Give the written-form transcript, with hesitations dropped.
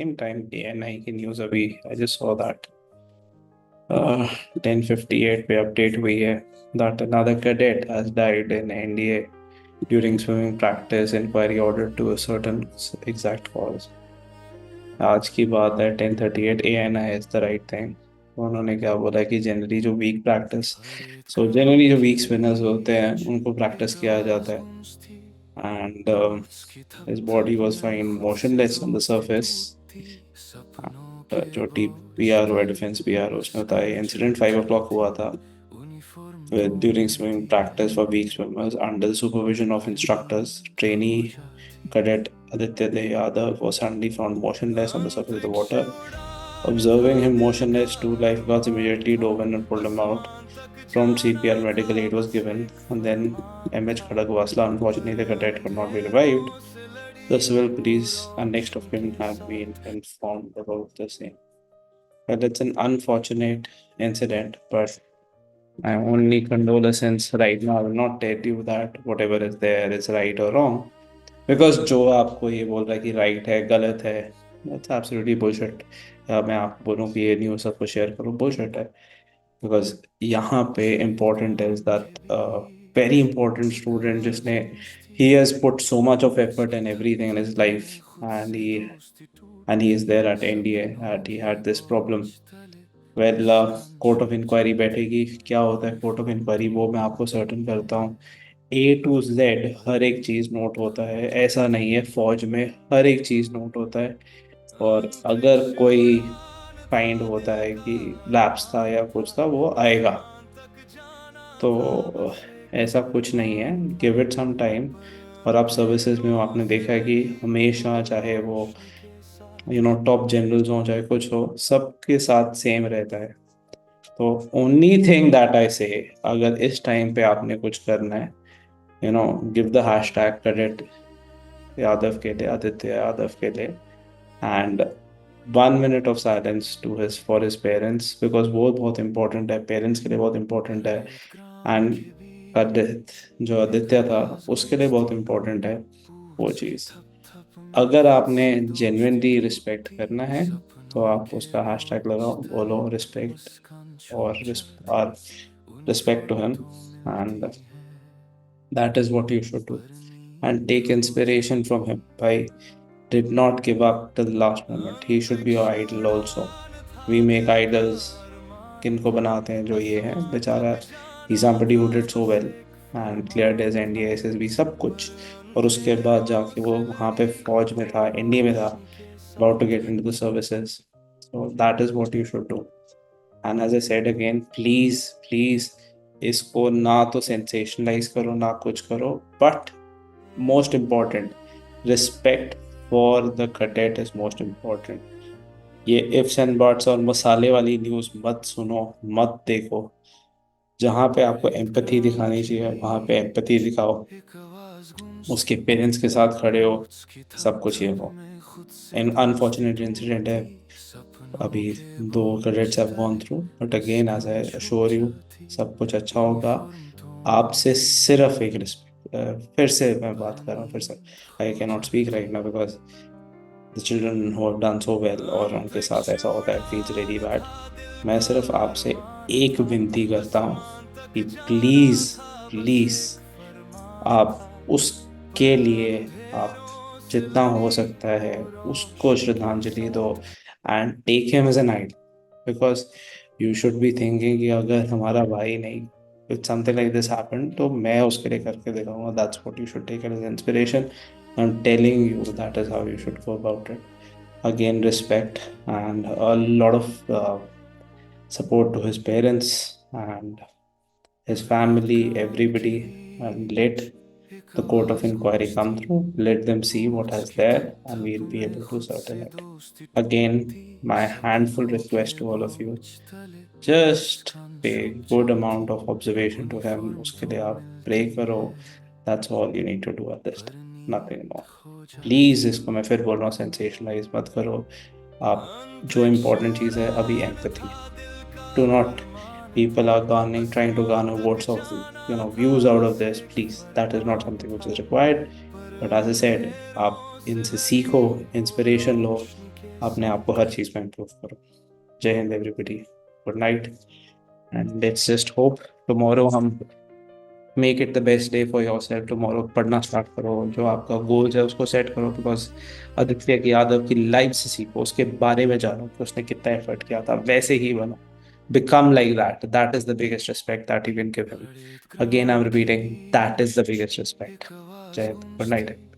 same time ANI की news अभी I just saw that 10:58 पे अपडेट हुई है that another cadet has died in NDA during swimming practice. Inquiry ordered to a certain exact cause. आज की बात है 10:38 ANI is the right thing. उन्होंने क्या बोला कि जनरली जो वीक प्रैक्टिस जनरली जो वीक स्पिनर्स होते हैं उनको प्रैक्टिस किया जाता है and his body was found motionless on the surface. जो डी पी आर हुआ डिफेंस पी आर उसमें बताया इंसिडेंट 5 o'clock हुआ था during swimming practice for weak swimmers under the supervision of instructors. Trainee cadet Aditya De Yadav was suddenly found motionless on the surface of the water. Observing him motionless, two lifeguards immediately dove in and pulled him out. Prompt CPR medical aid was given, and then MH Khadagwasla, unfortunately, the cadet could not be revived. The civil police and next of kin have been informed about the same. Well, it's an unfortunate incident, but I only condolences right now. I will not tell you that whatever is there is right or wrong. Because जो आपको ये बोल रहा है कि right है गलत है that's absolutely bullshit. या मैं आपको बोलूँ कि ये न्यूज़ सबको शेयर करो bullshit है. Because यहाँ पे important is that very important student जिसने he has put so much of effort and everything in his life and he is there at NDA and he had this problem. Well court of inquiry बैठेगी क्या होता है court of inquiry वो मैं आपको certain करता हूँ A to Z हर एक चीज़ नोट होता है ऐसा नहीं है फौज में हर एक चीज़ नोट होता है और अगर कोई फाइंड होता है कि लैप्स था या कुछ था वो आएगा तो ऐसा कुछ नहीं है गिव इट सम टाइम और आप सर्विसेज में आपने देखा है कि हमेशा चाहे वो टॉप जनरल्स हो चाहे कुछ हो सबके साथ सेम रहता है तो ओनली थिंग दैट आई से अगर इस टाइम पे आपने कुछ करना है give the hashtag credit Yadav के लिए आदित्य यादव के लिए and 1 minute of silence to his for his parents because वो बहुत इंपॉर्टेंट है पेरेंट्स के लिए बहुत इंपॉर्टेंट है एंड आदित्य जो आदित्य था उसके लिए बहुत इंपॉर्टेंट है वो चीज़ अगर आपने जेन्युइनली रिस्पेक्ट करना है तो आप उसका हैशटैग लगाओ बोलो respect or respect to him and that is what you should do and take inspiration from him by did not give up till the last moment he should be your idol also we make idols किनको बनाते हैं जो ये है बेचारा he's somebody who did so well and cleared his NDA SSB सब कुछ और उसके बाद जाके वो वहाँ पे फौज में था इंडिया में था about to get into the services so that is what you should do and as I said again please इसको ना तो सेंसेशनलाइज करो ना कुछ करो but most important respect for the cadet is most important ये इफ्स एंड बट्स और मसाले वाली न्यूज़ मत सुनो मत देखो जहाँ पे आपको एम्पथी दिखानी चाहिए वहाँ पे एम्पथी दिखाओ उसके पेरेंट्स के साथ खड़े हो सब कुछ ये हो एन अनफॉर्चुनेट इंसिडेंट है अभी 2 credits have gone through but again as I assure you सब कुछ अच्छा होगा आपसे सिर्फ एक रिस्पेक्ट फिर से मैं बात कर रहा हूँ फिर से I can not speak right now because the children who have done so well और उनके साथ ऐसा होता है फील्स रियली बैड मैं सिर्फ आपसे एक विनती करता हूँ कि प्लीज़ प्लीज़ आप उसके लिए आप जितना हो सकता है उसको श्रद्धांजलि दो and take him as an idol because you should be thinking कि अगर हमारा भाई नहीं if something like this happen तो मैं उसके लिए करके दिखाऊंगा that's what you should take as inspiration I am telling you that is how you should go about it again respect and a lot of support to his parents and his family, everybody, and let the court of inquiry come through. Let them see what is there, and we'll be able to certain it. Again, my handful request to all of you: just pay good amount of observation to him. उसके लिए आप pray करो. That's all you need to do at this time. Nothing more. Please इसको मैं फिर बोल रहा हूँ sensationalize मत करो. आप जो important चीज़ है अभी empathy. Do not people are trying to garner votes of views out of this. Please, that is not something which is required. But as I said, आप इनसे सीखो इंस्पिरेशन लो अपने आप को हर चीज़ में इम्प्रूव करो। Jai Hind everybody, good night, and let's just hope tomorrow हम make it the best day for yourself. Tomorrow पढ़ना स्टार्ट करो, जो आपका गोल्स है उसको सेट करो, बिकॉज आदित्य की यादव की लाइफ से सीखो, उसके बारे में जानो कि उसने कितना एफर्ट किया था, वैसे ही बनो। Become like that. That is the biggest respect that you can give him. Again, I'm repeating, that is the biggest respect. Jai Hind. Good night.